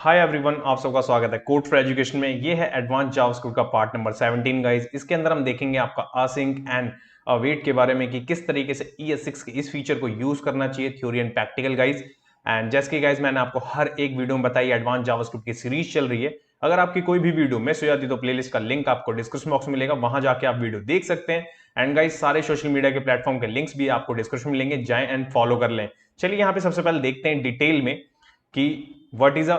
Hi everyone, आप सबका स्वागत है कोड फॉर एजुकेशन में। ये है एडवांस जावास्क्रिप्ट का पार्ट नंबर 17 गाइस। इसके अंदर हम देखेंगे आपका असिंक एंड अवेट के बारे में कि किस तरीके से ES6 के इस फीचर को यूज करना चाहिए, theory and practical guys. And जैसे कि गाइस मैंने आपको हर एक वीडियो में बताई, एडवांस जावास्क्रिप्ट की सीरीज चल रही है। अगर आपकी कोई भी वीडियो मिस हो जाती तो प्लेलिस्ट का लिंक आपको डिस्क्रिप्शन बॉक्स में मिलेगा, वहां जाके आप वीडियो देख सकते हैं। एंड गाइस सारे सोशल मीडिया के प्लेटफॉर्म के लिंक्स भी आपको डिस्क्रिप्शन में मिलेंगे, जाएं एंड फॉलो कर लें। चलिए यहाँ पे सबसे पहले देखते हैं डिटेल में कि what is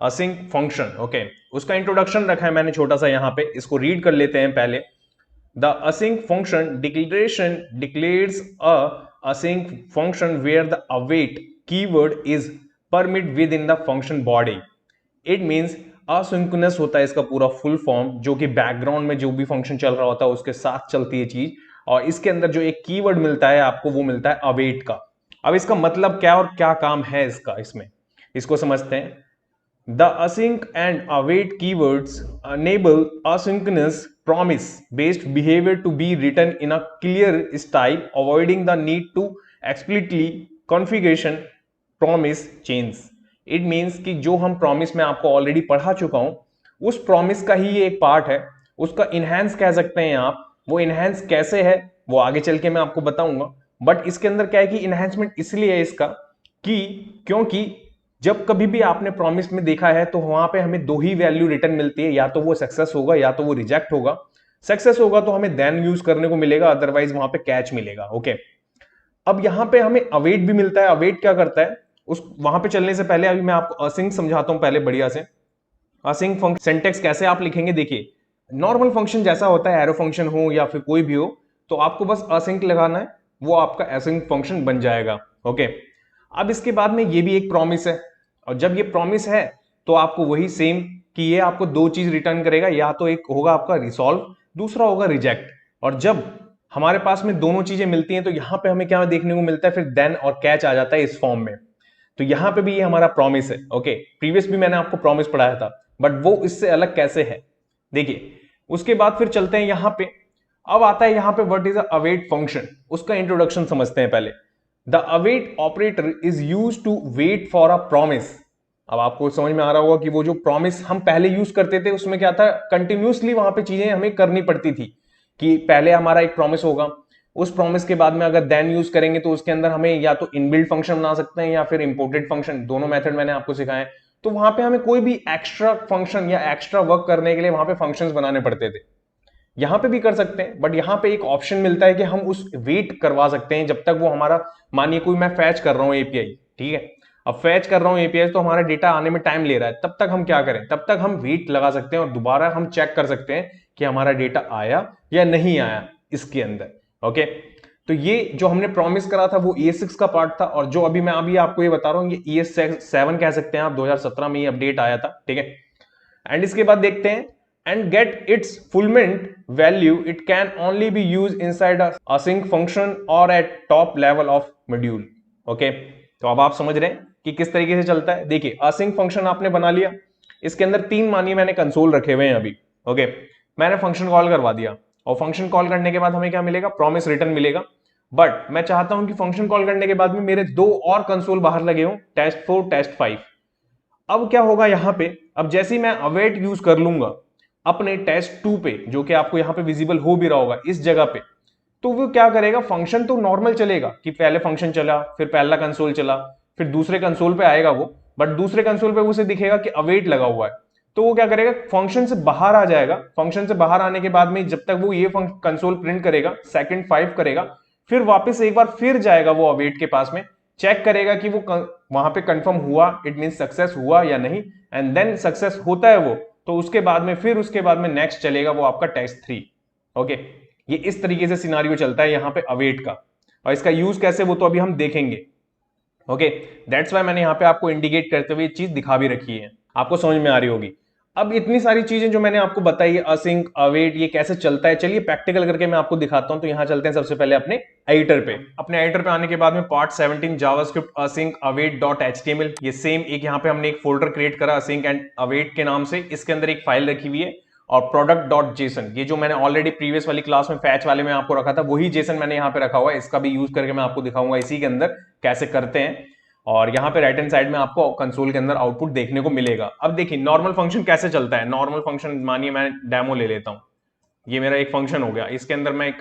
async function. Okay, उसका इंट्रोडक्शन रखा है मैंने छोटा सा, यहाँ पे इसको रीड कर लेते हैं पहले। The async function declaration declares a async function where the await keyword is permit within the function body. It means asynchronous होता है इसका पूरा फुल फॉर्म, जो कि बैकग्राउंड में जो भी फंक्शन चल रहा होता है उसके साथ चलती है चीज। और इसके अंदर जो एक कीवर्ड मिलता है आपको, वो मिलता है अवेट का। अब इसका मतलब क्या और क्या काम है इसका, इसमें इसको समझते हैं। The async and await keywords enable asynchronous promise-based behavior to be written in a clear style, avoiding the need to explicitly configuration promise chains. It means कि जो हम promise में आपको ऑलरेडी पढ़ा चुका हूं, उस promise का ही ये एक पार्ट है। उसका enhance कह सकते हैं आप। वो enhance कैसे है वो आगे चल के मैं आपको बताऊंगा। बट इसके अंदर क्या है कि enhancement इसलिए है इसका कि क्योंकि जब कभी भी आपने प्रॉमिस में देखा है तो वहां पे हमें दो ही वैल्यू रिटर्न मिलती है, या तो वो सक्सेस होगा या तो वो रिजेक्ट होगा। सक्सेस होगा तो हमें देन यूज करने को मिलेगा, अदरवाइज वहां पे कैच मिलेगा। ओके, अब यहां पे हमें अवेट भी मिलता है। अवेट क्या करता है, उस वहां पे चलने से पहले अभी मैं आपको असिंक समझाता हूं पहले बढ़िया से। असिंक फंक्शन सिंटेक्स कैसे आप लिखेंगे, देखिए नॉर्मल फंक्शन जैसा होता है, एरो फंक्शन हो या फिर कोई भी हो, तो आपको बस असिंक लगाना है, वो आपका असिंक फंक्शन बन जाएगा। ओके, अब इसके बाद में ये भी एक प्रॉमिस है, और जब ये प्रॉमिस है तो आपको वही सेम कि ये आपको दो चीज रिटर्न करेगा, या तो एक होगा आपका रिसॉल्व, दूसरा होगा रिजेक्ट। और जब हमारे पास में दोनों चीजें मिलती हैं तो यहां पे हमें क्या देखने को मिलता है, फिर देन और कैच आ जाता है इस फॉर्म में। तो यहां पे भी ये हमारा प्रॉमिस है। ओके, प्रीवियस भी मैंने आपको प्रॉमिस पढ़ाया था, बट वो इससे अलग कैसे है देखिए। उसके बाद फिर चलते हैं यहां पे। अब आता है यहां पे व्हाट इज अवेट फंक्शन, उसका इंट्रोडक्शन समझते हैं पहले। The await operator is use to wait for a promise. अब आपको समझ में आ रहा होगा कि वो जो प्रॉमिस हम पहले यूज करते थे उसमें क्या था, कंटिन्यूसली वहां पे चीजें हमें करनी पड़ती थी। कि पहले हमारा एक प्रॉमिस होगा, उस प्रॉमिस के बाद में अगर देन यूज करेंगे तो उसके अंदर हमें या तो इनबिल्ट फंक्शन बना सकते हैं या फिर इंपोर्टेड फंक्शन, दोनों मेथड मैंने आपको सिखाए। तो वहां पे हमें कोई भी एक्स्ट्रा फंक्शन या एक्स्ट्रा वर्क करने के लिए वहां पे फंक्शंस बनाने पड़ते थे। यहां पे भी कर सकते हैं, बट यहां पे एक ऑप्शन मिलता है कि हम उस वेट करवा सकते हैं जब तक वो हमारा, मानिए कोई मैं फैच कर रहा हूं एपीआई, ठीक है, अब फैच कर रहा हूं एपीआई तो हमारा डेटा आने में टाइम ले रहा है, तब तक हम क्या करें, तब तक हम वेट लगा सकते हैं और दोबारा हम चेक कर सकते हैं कि हमारा डेटा आया या नहीं आया इसके अंदर। ओके, तो ये जो हमने प्रॉमिस करा था वो ES6 का पार्ट था, और जो अभी मैं अभी आपको ये बता रहा हूं ये ES7 कह सकते हैं आप, 2017 में ये अपडेट आया था, ठीक है। एंड इसके बाद देखते हैं, and get its fulfillment value, it can only be used inside a async function or at top level of module. Okay, तो अब आप समझ रहे हैं कि किस तरीके से चलता है। देखिए async फंक्शन आपने बना लिया, इसके अंदर तीन मानिए मैंने कंसोल रखे हुए हैं अभी। ओके, मैंने फंक्शन कॉल करवा दिया, और फंक्शन कॉल करने के बाद हमें क्या मिलेगा, प्रॉमिस रिटर्न मिलेगा। बट मैं चाहता हूं कि फंक्शन कॉल करने के बाद में मेरे दो और कंसोल बाहर लगे हों, test4 test5। अब क्या होगा यहां पे, अब जैसे ही मैं अवेट यूज कर लूंगा अपने test2 पे, जो कि आपको यहां पे विजिबल हो भी रहा होगा इस जगह पे, तो वो क्या करेगा, फंक्शन तो नॉर्मल चलेगा कि पहले फंक्शन चला, फिर पहला कंसोल चला, फिर दूसरे कंसोल पे आएगा वो, बट दूसरे कंसोल पे उसे दिखेगा कि अवेट लगा हुआ है। तो वो क्या करेगा, फंक्शन से बाहर आ जाएगा। फंक्शन से बाहर आने के बाद में जब तक वो ये कंसोल प्रिंट करेगा, सेकंड 5 करेगा, फिर वापस एक बार फिर जाएगा वो अवेट के पास में, चेक करेगा कि वो वहां पे कंफर्म हुआ, इट मीन सक्सेस हुआ या नहीं। एंड देन सक्सेस होता है वो, तो उसके बाद में फिर उसके बाद में नेक्स्ट चलेगा वो आपका test3। ओके, ये इस तरीके से सिनारियो चलता है यहाँ पे अवेट का, और इसका यूज कैसे वो तो अभी हम देखेंगे। ओके, दैट्स वाई मैंने यहाँ पे आपको इंडिकेट करते हुए चीज दिखा भी रखी है, आपको समझ में आ रही होगी। अब इतनी सारी चीजें जो मैंने आपको बताई है, असिंक अवेट ये कैसे चलता है, चलिए प्रैक्टिकल करके मैं आपको दिखाता हूं। तो यहां चलते हैं सबसे पहले अपने एडिटर पे। अपने एडिटर पे आने के बाद में part 17 JavaScript async await dot HTML, ये सेम एक यहाँ पे हमने एक फोल्डर क्रिएट करा असिंक एंड अवेट के नाम से, इसके अंदर एक फाइल रखी हुई है। और प्रोडक्ट डॉट जेसन, ये जो मैंने ऑलरेडी प्रीवियस वाली क्लास में फैच वाले में आपको रखा था, वही जेसन मैंने यहाँ पे रखा हुआ है, इसका भी यूज करके मैं आपको दिखाऊंगा इसी के अंदर कैसे करते हैं। और यहाँ पे राइट हैंड साइड में आपको कंसोल के अंदर आउटपुट देखने को मिलेगा। अब देखिए नॉर्मल फंक्शन कैसे चलता है। नॉर्मल फंक्शन मानिए मैं डेमो ले लेता हूं, ये मेरा एक फंक्शन हो गया, इसके अंदर मैं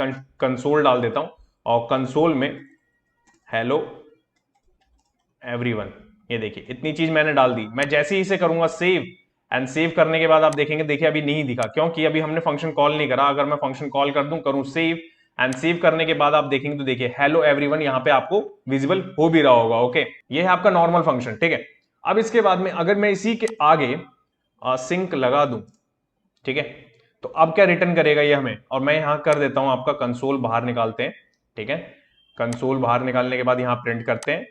कंसोल डाल देता हूं और कंसोल में हेलो एवरीवन, ये देखिए इतनी चीज मैंने डाल दी। मैं जैसे ही इसे करूंगा सेव, एंड सेव करने के बाद आप देखेंगे, देखिए अभी नहीं दिखा क्योंकि अभी हमने फंक्शन कॉल नहीं करा। अगर मैं फंक्शन कॉल कर दूं, करूं सेव, एंड सेव करने के बाद आप देखेंगे तो देखिए हेलो एवरीवन यहाँ पे आपको विजिबल हो भी रहा होगा। ओके, ये है आपका नॉर्मल फंक्शन, ठीक है। अब इसके बाद में अगर मैं इसी के आगे सिंक लगा दूं, ठीक है, तो अब क्या रिटर्न करेगा ये हमें, और मैं यहां कर देता हूं आपका कंसोल बाहर निकालते हैं, ठीक है। कंसोल बाहर निकालने के बाद यहां प्रिंट करते हैं,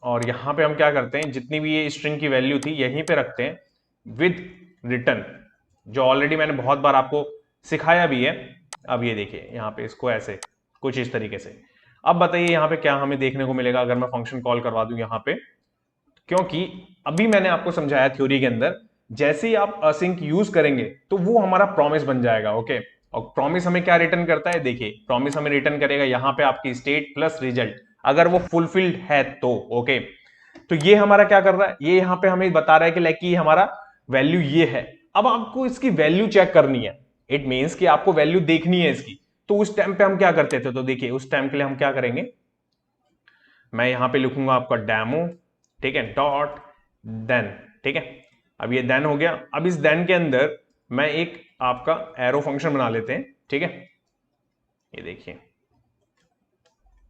और यहां पे हम क्या करते हैं, जितनी भी ये स्ट्रिंग की वैल्यू थी यहीं पे रखते हैं विद रिटर्न, जो ऑलरेडी मैंने बहुत बार आपको सिखाया भी है। अब ये देखिए यहाँ पे इसको ऐसे कुछ इस तरीके से। अब बताइए यहाँ पे क्या हमें देखने को मिलेगा अगर मैं फंक्शन कॉल करवा दूं यहाँ पे, क्योंकि अभी मैंने आपको समझाया थ्योरी के अंदर, जैसे ही आप असिंक यूज करेंगे तो वो हमारा प्रॉमिस बन जाएगा। ओके, और प्रॉमिस हमें क्या रिटर्न करता है, देखिए प्रॉमिस हमें रिटर्न करेगा यहाँ पे आपकी स्टेट प्लस रिजल्ट, अगर वो फुलफिल्ड है तो। ओके, तो ये हमारा क्या कर रहा है, ये यहाँ पे हमें बता रहा है कि लाइक कि हमारा वैल्यू ये है। अब आपको इसकी वैल्यू चेक करनी है, इट मींस कि आपको वैल्यू देखनी है इसकी। तो उस टाइम पे हम क्या करते थे, तो देखिए उस टाइम के लिए हम क्या करेंगे, मैं यहां पे लिखूंगा आपका डेमो, ठीक है, डॉट देन, ठीक है। अब ये देन हो गया। अब इस देन के अंदर मैं एक आपका एरो फंक्शन बना लेते हैं, ठीक है। ये देखिए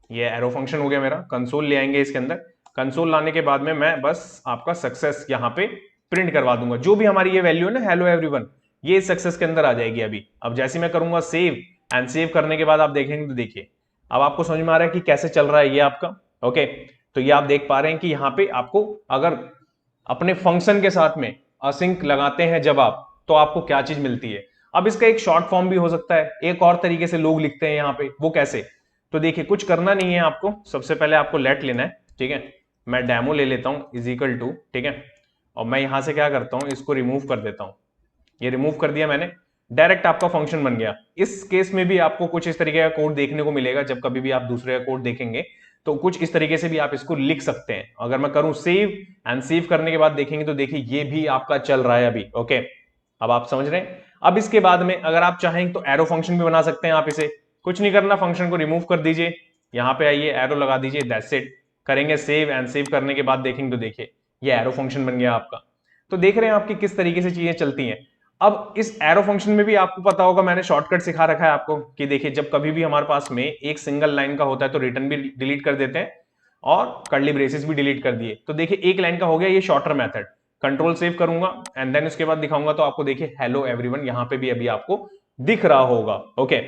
ये एरो फंक्शन हो गया मेरा। कंसोल ले आएंगे इसके अंदर, कंसोल लाने के बाद में मैं बस आपका सक्सेस यहां पे प्रिंट करवा दूंगा, जो भी हमारी ये वैल्यू है ना हेलो एवरीवन, ये सक्सेस के अंदर आ जाएगी अभी। अब जैसे मैं करूंगा सेव, एंड सेव करने के बाद आप देखेंगे तो देखिए अब आपको समझ में आ रहा है कि कैसे चल रहा है ये आपका। ओके, तो ये आप देख पा रहे हैं कि यहाँ पे आपको अगर अपने फंक्शन के साथ में असिंक लगाते हैं जब आप, तो आपको क्या चीज मिलती है। अब इसका एक शॉर्ट फॉर्म भी हो सकता है, एक और तरीके से लोग लिखते हैं यहाँ पे, वो कैसे, तो देखिए कुछ करना नहीं है आपको, सबसे पहले आपको लेट लेना है, ठीक है। मैं डेमो ले लेता हूं इज इक्वल टू, ठीक है, और मैं यहां से क्या करता हूं, इसको रिमूव कर देता हूं। ये रिमूव कर दिया मैंने, डायरेक्ट आपका फंक्शन बन गया। इस केस में भी आपको कुछ इस तरीके का कोड देखने को मिलेगा, जब कभी भी आप दूसरे का कोड देखेंगे तो कुछ इस तरीके से भी आप इसको लिख सकते हैं। अगर मैं करूं सेव, एंड सेव करने के बाद देखेंगे तो देखिए ये भी आपका चल रहा है अभी। ओके, अब आप समझ रहे हैं। अब इसके बाद में अगर आप चाहें तो एरो फंक्शन भी बना सकते हैं आप इसे, कुछ नहीं करना, फंक्शन को रिमूव कर दीजिए, यहां पे आइए एरो लगा दीजिए, दैट्स इट। करेंगे सेव, एंड सेव करने के बाद देखेंगे तो देखिए ये एरो फंक्शन बन गया आपका। तो देख रहे हैं आपकी किस तरीके से चीजें चलती हैं। अब इस एरो फंक्शन में भी आपको पता होगा, मैंने शॉर्टकट सिखा रखा है आपको कि देखिए जब कभी भी हमारे पास में एक सिंगल लाइन का होता है तो रिटर्न भी डिलीट कर देते हैं और कर्ली ब्रेसेस भी डिलीट कर दिए। तो देखिए एक लाइन का हो गया ये शॉर्टर मेथड। कंट्रोल सेव करूंगा एंड देन उसके बाद दिखाऊंगा तो आपको देखिए हेलो एवरीवन यहां पे भी अभी आपको दिख रहा होगा। ओके,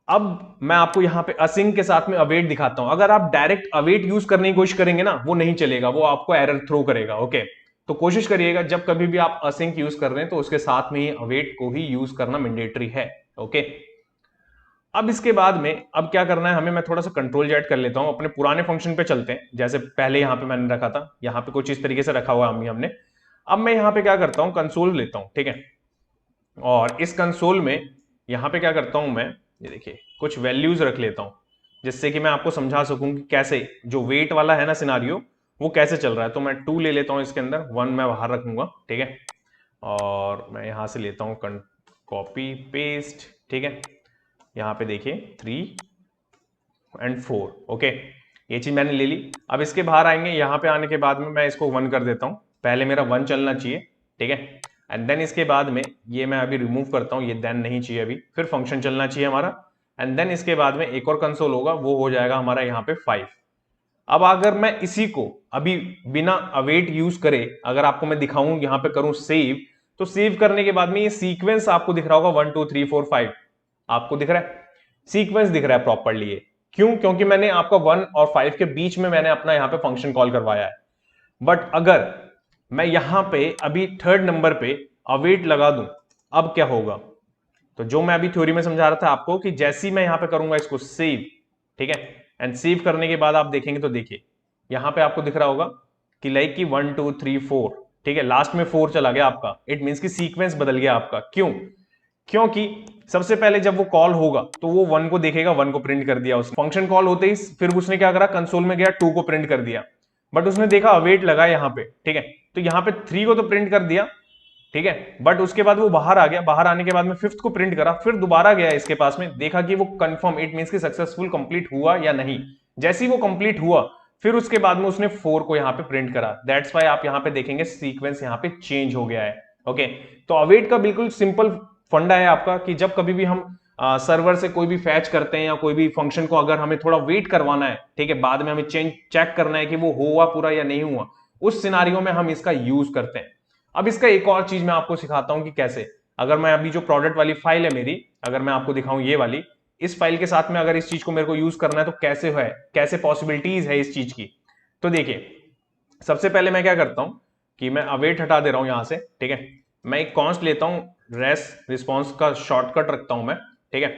अब मैं आपको यहां पे असिंक के साथ में अवेट दिखाता हूं। अगर आप डायरेक्ट अवेट यूज करने की कोशिश करेंगे ना, वो नहीं चलेगा, वो आपको एरर थ्रो करेगा। ओके, तो कोशिश करिएगा जब कभी भी आप असिंक यूज कर रहे हैं तो उसके साथ में ही अवेट को ही यूज करना मैंडेटरी है। ओके, अब इसके बाद में अब क्या करना है हमें, मैं थोड़ा सा कंट्रोल जेड कर लेता हूं, अपने पुराने फंक्शन पे चलते हैं। जैसे पहले यहां पे मैंने रखा था, यहां पे कुछ इस तरीके से रखा हुआ हमने। अब मैं यहां पे क्या करता हूं, कंसोल लेता हूं, ठीक है, और इस कंसोल में यहां पे क्या करता हूं मैं, ये देखिए कुछ वैल्यूज रख लेता हूं, जिससे कि मैं आपको समझा सकूं कि कैसे जो वेट वाला है ना सिनारियो, वो कैसे चल रहा है। तो मैं 2 ले लेता हूं इसके अंदर, 1 मैं बाहर रखूंगा, ठीक है, और मैं यहां से लेता हूं कॉपी पेस्ट, ठीक है, यहां पे देखिए 3 और 4। ओके, ये चीज मैंने ले ली। अब इसके बाहर आएंगे, यहां पे आने के बाद में मैं इसको 1 कर देता हूं, पहले मेरा 1 चलना चाहिए, ठीक है, एंड देन इसके बाद में ये मैं अभी रिमूव करता हूं, ये देन नहीं चाहिए अभी, फिर फंक्शन चलना चाहिए हमारा, एंड देन इसके बाद में एक और कंसोल होगा, वो हो जाएगा हमारा यहाँ पे 5। अब अगर मैं इसी को अभी बिना अवेट यूज करे अगर आपको मैं दिखाऊं, यहां पे करूं सेव, तो सेव करने के बाद में ये सीक्वेंस आपको दिख रहा होगा 1 2 3 4 5, आपको दिख रहा है सीक्वेंस दिख रहा है प्रॉपरली। ये क्यों, क्योंकि मैंने आपका 1 और 5 के बीच में मैंने अपना यहां पे फंक्शन कॉल करवाया है। बट अगर मैं यहां पे अभी 3rd नंबर पे अवेट लगा दूं, अब क्या होगा, तो जो मैं अभी थ्योरी में समझा रहा था आपको कि जैसे ही मैं यहां पे करूंगा इसको सेव, ठीक है, एंड सेव करने के बाद आप देखेंगे तो देखिए यहां पे आपको दिख रहा होगा कि लाइक कि 1 2 3 4, ठीक है, लास्ट में 4 चला गया आपका। इट मींस कि सीक्वेंस बदल गया आपका। क्यों, क्योंकि सबसे पहले जब वो कॉल होगा तो वो 1 को देखेगा, 1 को प्रिंट कर दिया, उस फंक्शन कॉल होते ही फिर उसने क्या करा, कंसोल में गया 2 को प्रिंट कर दिया। बट उसने देखा अवेट लगा यहाँ पे, ठीक है, तो यहाँ पे 3 को तो प्रिंट कर दिया, ठीक है, बट उसके बाद वो बाहर आ गया, बाहर आने के बाद में 5th को प्रिंट करा, फिर दोबारा गया इसके पास में, देखा कि वो कंफर्म, इट मींस कि सक्सेसफुल कंप्लीट हुआ या नहीं। जैसे ही वो कंप्लीट हुआ, फिर उसके बाद में उसने 4 को यहाँ पे प्रिंट करा। दैट्स वाई आप यहाँ पे देखेंगे सीक्वेंस यहाँ पे चेंज हो गया है। ओके, तो अवेट का बिल्कुल सिंपल फंडा है आपका कि जब कभी भी हम सर्वर से कोई भी फैच करते हैं या कोई भी फंक्शन को अगर हमें थोड़ा वेट करवाना है, ठीक है, बाद में हमें चेक करना है कि वो हुआ पूरा या नहीं हुआ, उस सिनारियो में हम इसका यूज करते हैं। अब इसका एक और चीज मैं आपको सिखाता हूं कि कैसे, अगर मैं अभी जो प्रोडक्ट वाली फाइल है मेरी, अगर मैं आपको दिखाऊं ये वाली, इस फाइल के साथ में अगर इस चीज को मेरे को यूज करना है तो कैसे है, कैसे पॉसिबिलिटीज है इस चीज की। तो देखिए, सबसे पहले मैं क्या करता हूं कि मैं अवेट हटा दे रहा हूं यहां से, ठीक है, मैं एक कॉन्स्ट लेता हूं, रेस रिस्पॉन्स का शॉर्टकट रखता हूं मैं, ठीक है,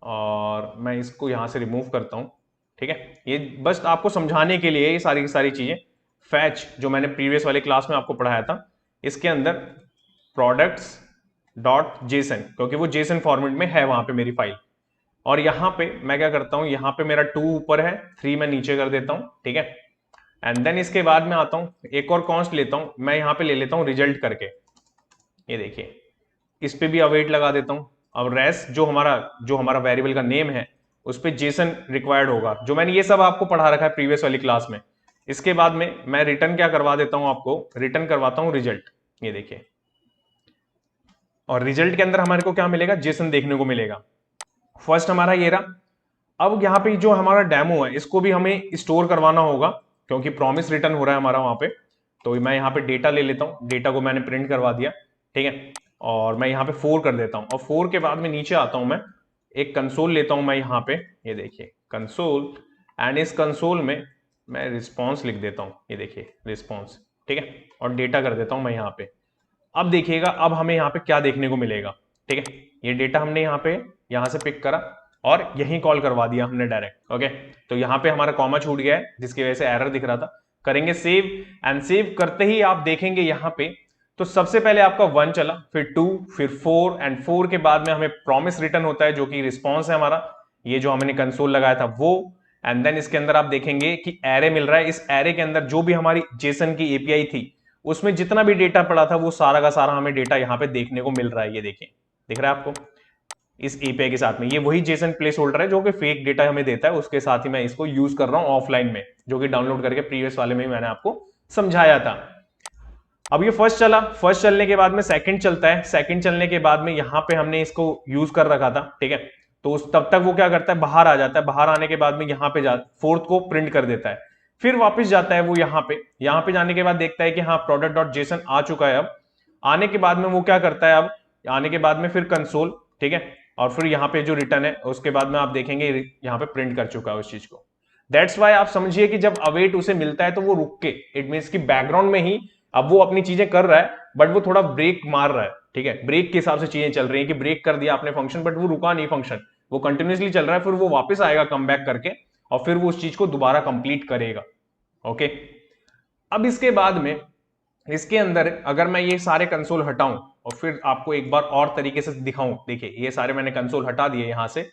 और मैं इसको यहां से रिमूव करता हूं, ठीक है। ये बस आपको समझाने के लिए ये सारी की सारी चीजें, फैच जो मैंने प्रीवियस वाले क्लास में आपको पढ़ाया था, इसके अंदर प्रोडक्ट्स डॉट जेसन, क्योंकि वो जेसन फॉर्मेट में है वहां पे मेरी फाइल, और यहां पे मैं क्या करता हूं, यहां पे मेरा 2 ऊपर है, 3 मैं नीचे कर देता हूं, ठीक है, एंड देन इसके बाद में आता हूं, एक और कॉन्स्ट लेता हूं मैं, यहां पे ले लेता हूं रिजल्ट करके, ये देखिए, इस पे भी अवेट लगा देता हूं। अब रेस जो हमारा वेरिएबल का नेम है, उस पे जेसन रिक्वायर्ड होगा, जो मैंने ये सब आपको पढ़ा रखा है प्रीवियस वाली क्लास में। इसके बाद में मैं रिटर्न क्या करवा देता हूं, आपको रिटर्न करवाता हूं रिजल्ट, ये देखिए, और रिजल्ट के अंदर हमारे को क्या मिलेगा, जेसन देखने को मिलेगा। फर्स्ट हमारा ये रहा। अब यहाँ पे जो हमारा डेमो है, इसको भी हमें स्टोर करवाना होगा, क्योंकि प्रॉमिस रिटर्न हो रहा है हमारा वहां पे। तो मैं यहाँ पे डेटा ले लेता हूँ, डेटा को मैंने प्रिंट करवा दिया, ठीक है, और मैं यहाँ पे 4 कर देता हूँ, और 4 के बाद में नीचे आता हूँ मैं, एक कंसोल लेता हूँ मैं यहाँ पे, ये देखिए कंसोल, एंड इस कंसोल में मैं रिस्पॉन्स लिख देता हूँ, ये देखिए रिस्पॉन्स, ठीक है, और डेटा कर देता हूँ मैं यहाँ पे। अब देखिएगा, अब हमें यहाँ पे क्या देखने को मिलेगा, ठीक है, ये डेटा हमने यहाँ से पिक करा और यहीं कॉल करवा दिया हमने डायरेक्ट। ओके, तो यहाँ पे हमारा कॉमा छूट गया है, जिसकी वजह से एरर दिख रहा था। करेंगे सेव, एंड सेव करते ही आप देखेंगे यहाँ पे, तो सबसे पहले आपका 1 चला, फिर 2, फिर 4, एंड 4 के बाद में हमें प्रॉमिस रिटर्न होता है, जो कि रिस्पॉन्स है हमारा, ये जो हमने कंसोल लगाया था वो। एंड देन इसके अंदर आप देखेंगे कि एरे मिल रहा है, इस एरे के अंदर जो भी हमारी जेसन की एपीआई थी, उसमें जितना भी डेटा पड़ा था, वो सारा का सारा हमें डेटा यहाँ पे देखने को मिल रहा है, ये देखिए, दिख रहा है आपको इस एपीआई के साथ में। ये वही जेसन प्लेस होल्डर है जो कि फेक डेटा हमें देता है, उसके साथ ही मैं इसको यूज कर रहा हूं ऑफलाइन में, जो कि डाउनलोड करके प्रीवियस वाले में मैंने आपको समझाया था। अब ये फर्स्ट चला, फर्स्ट चलने के बाद में सेकंड चलता है, सेकंड चलने के बाद में यहाँ पे हमने इसको यूज कर रखा था, ठीक है, तो उस तब तक वो क्या करता है, बाहर आ जाता है, बाहर आने के बाद में यहाँ पे 4th को प्रिंट कर देता है, फिर वापस जाता है वो यहाँ पे जाने के बाद देखता है कि हाँ प्रोडक्ट डॉट जेसन आ चुका है। अब आने के बाद में वो क्या करता है, अब आने के बाद में फिर कंसोल, ठीक है, और फिर यहाँ पे जो रिटर्न है, उसके बाद में आप देखेंगे यहाँ पे प्रिंट कर चुका है उस चीज को। दैट्स वाई आप समझिए कि जब अवेट उसे मिलता है तो वो रुक के, इट मीन्स कि बैकग्राउंड में ही अब वो अपनी चीजें कर रहा है, बट वो थोड़ा ब्रेक मार रहा है, ठीक है, ब्रेक के हिसाब से चीजें चल रही है कि ब्रेक कर दिया आपने फंक्शन, बट वो रुका नहीं फंक्शन, वो कंटिन्यूसली चल रहा है, फिर वो वापस आएगा कम बैक करके, और फिर वो उस चीज को दोबारा कंप्लीट करेगा। ओके, अब इसके बाद में इसके अंदर अगर मैं ये सारे कंसोल हटाऊं और फिर आपको एक बार और तरीके से दिखाऊं, देखिए ये सारे मैंने कंसोल हटा दिए यहां से,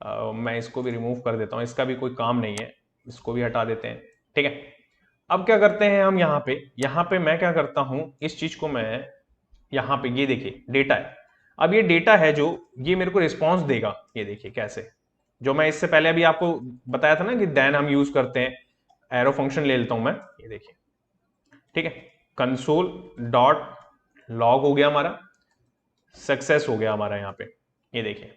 मैं इसको भी रिमूव कर देता हूं, इसका भी कोई काम नहीं है, इसको भी हटा देते हैं, ठीक है। अब क्या करते हैं हम यहाँ पे मैं क्या करता हूं, इस चीज को मैं यहाँ पे, ये देखिए डेटा है, अब ये डेटा है जो ये मेरे को रिस्पॉन्स देगा, ये देखिए कैसे, जो मैं इससे पहले अभी आपको बताया था ना कि देन हम यूज करते हैं, एरो फंक्शन ले लेता हूं मैं, ये देखिए, ठीक है, कंसोल डॉट लॉग हो गया हमारा, सक्सेस हो गया हमारा यहाँ पे, ये देखिए,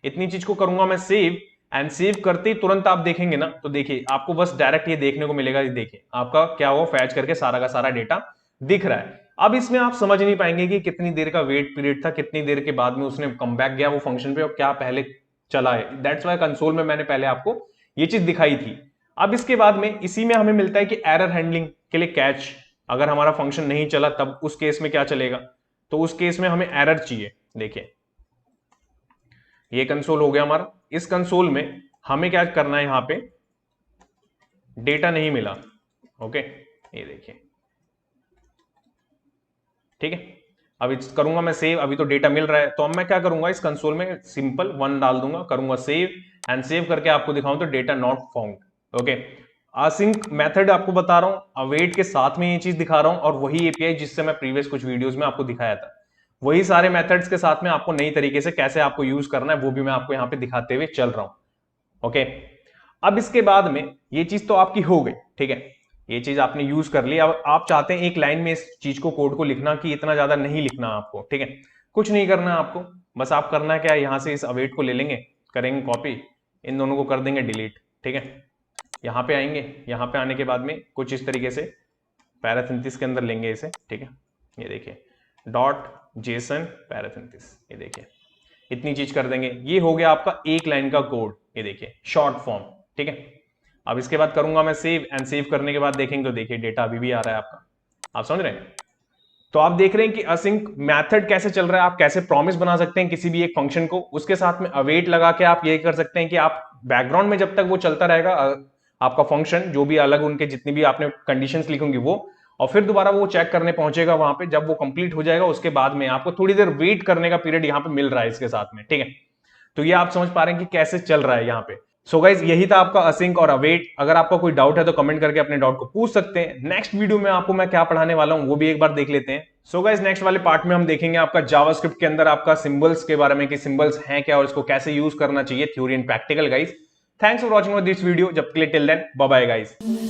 इतनी चीज को करूंगा मैं सेव, एंड सेव करते ही तुरंत आप देखेंगे ना, तो देखिए आपको बस डायरेक्ट ये देखने को मिलेगा, ये देखिए आपका क्या हुआ, फैच करके सारा का सारा डेटा दिख रहा है। अब इसमें आप समझ नहीं पाएंगे कि कितनी देर का वेट पीरियड था, कितनी देर के बाद में उसने कम बैक गया वो फंक्शन पे, और क्या पहले चला है। दैट्स वाई कंसोल में मैंने पहले आपको ये चीज दिखाई थी। अब इसके बाद में इसी में हमें मिलता है कि एरर हैंडलिंग के लिए कैच, अगर हमारा फंक्शन नहीं चला तब उस केस में क्या चलेगा, तो उस केस में हमें एरर चाहिए। देखिए ये कंसोल हो गया हमारा, इस कंसोल में हमें क्या करना है, यहां पे डेटा नहीं मिला, ओके, ये देखिए, ठीक है, अब करूंगा मैं सेव, अभी तो डेटा मिल रहा है, तो अब मैं क्या करूंगा, इस कंसोल में सिंपल 1 डाल दूंगा, करूंगा सेव, एंड सेव करके आपको दिखाऊं तो data not found, okay. Async method आपको बता रहा हूं, अवेट के साथ में ये चीज दिखा रहा हूं, और वही एपीआई जिससे मैं प्रीवियस कुछ वीडियोस में आपको दिखाया था, वही सारे मेथड्स के साथ में आपको नई तरीके से कैसे आपको यूज करना है वो भी मैं आपको यहां पे दिखाते हुए चल रहा हूं। ओके, अब इसके बाद में ये चीज तो आपकी हो गई, ठीक है, ये चीज आपने यूज कर ली। अब आप चाहते हैं एक लाइन में इस चीज को, कोड को लिखना कि इतना ज्यादा नहीं लिखना आपको, ठीक है, कुछ नहीं करना है आपको, बस आप करना क्या है, यहां से इस अवेट को ले लेंगे, करेंगे कॉपी, इन दोनों को कर देंगे डिलीट, ठीक है, यहां पे आएंगे, यहां पे आने के बाद में कुछ इस तरीके से पैरासिंथिस के अंदर लेंगे इसे, ठीक है, ये देखिए डॉट जेसन पैरासिंथिस, ये देखिए इतनी चीज कर देंगे, ये हो गया आपका एक लाइन का कोड, ये देखिए शॉर्ट फॉर्म, ठीक है। अब इसके बाद करूंगा मैं सेव, एंड सेव करने के बाद देखेंगे तो देखिए डेटा अभी भी आ रहा है आपका, आप समझ रहे हैं। तो आप देख रहे हैं कि असिंक मेथड कैसे चल रहा है, आप कैसे प्रॉमिस बना सकते हैं किसी भी एक फंक्शन को, उसके साथ में अवेट लगा के आप ये कर सकते हैं कि आप बैकग्राउंड में जब तक वो चलता रहेगा आपका फंक्शन, जो भी अलग उनके जितनी भी आपने कंडीशंस लिखोगे वो, और फिर दोबारा वो चेक करने पहुंचेगा वहां पे, जब वो कंप्लीट हो जाएगा उसके बाद में आपको थोड़ी देर वेट करने का पीरियड यहाँ पे मिल रहा है इसके साथ में, ठीक है। तो ये आप समझ पा रहे हैं कि कैसे चल रहा है यहाँ पे। सो गाइज यही था आपका असिंक और अवेट। अगर आपका कोई डाउट है तो कमेंट करके अपने डाउट को पूछ सकते हैं। नेक्स्ट वीडियो में आपको मैं क्या पढ़ाने वाला हूं वो भी एक बार देख लेते हैं। सो गाइज नेक्स्ट वाले पार्ट में हम देखेंगे आपका जावास्क्रिप्ट के अंदर आपका सिंबल्स के बारे में, कि सिंबल्स हैं क्या और इसको कैसे यूज करना चाहिए, theory and practical guys. Thanks for watching this video, जब के लिए till then bye bye guys.